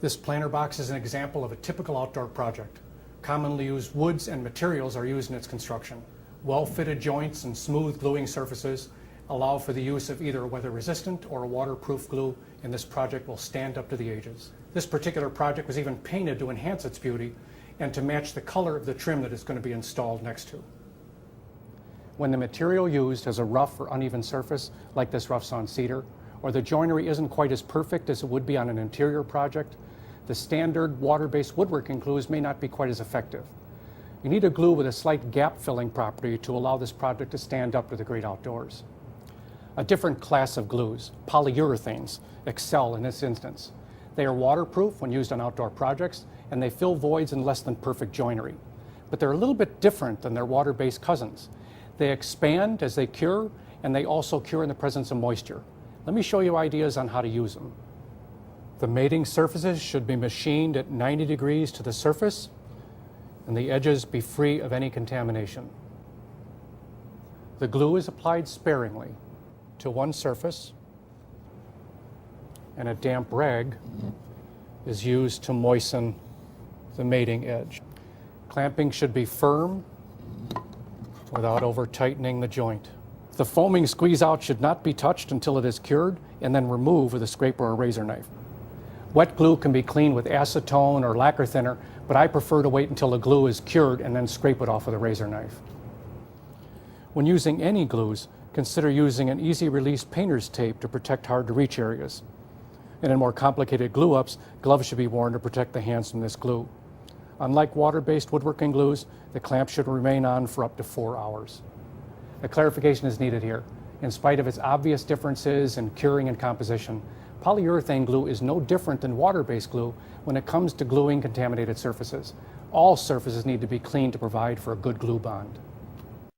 This planter box is an example of a typical outdoor project. Commonly used woods and materials are used in its construction. Well-fitted joints and smooth gluing surfaces allow for the use of either a weather-resistant or a waterproof glue, and this project will stand up to the ages. This particular project was even painted to enhance its beauty and to match the color of the trim that it's going to be installed next to. When the material used has a rough or uneven surface, like this rough sawn cedar, or the joinery isn't quite as perfect as it would be on an interior project, the standard water-based woodworking glues may not be quite as effective. You need a glue with a slight gap-filling property to allow this project to stand up to the great outdoors. A different class of glues, polyurethanes, excel in this instance. They are waterproof when used on outdoor projects, and they fill voids in less than perfect joinery. But they're a little bit different than their water-based cousins. They expand as they cure, and they also cure in the presence of moisture. Let me show you ideas on how to use them. The mating surfaces should be machined at 90 degrees to the surface, and the edges be free of any contamination. The glue is applied sparingly to one surface, and a damp rag is used to moisten the mating edge. Clamping should be firm without over-tightening the joint. The foaming squeeze-out should not be touched until it is cured, and then remove with a scraper or razor knife. Wet glue can be cleaned with acetone or lacquer thinner, but I prefer to wait until the glue is cured and then scrape it off with a razor knife. When using any glues, consider using an easy-release painter's tape to protect hard-to-reach areas. And in more complicated glue-ups, gloves should be worn to protect the hands from this glue. Unlike water-based woodworking glues, the clamp should remain on for up to 4 hours. A clarification is needed here. In spite of its obvious differences in curing and composition, polyurethane glue is no different than water-based glue when it comes to gluing contaminated surfaces. All surfaces need to be cleaned to provide for a good glue bond.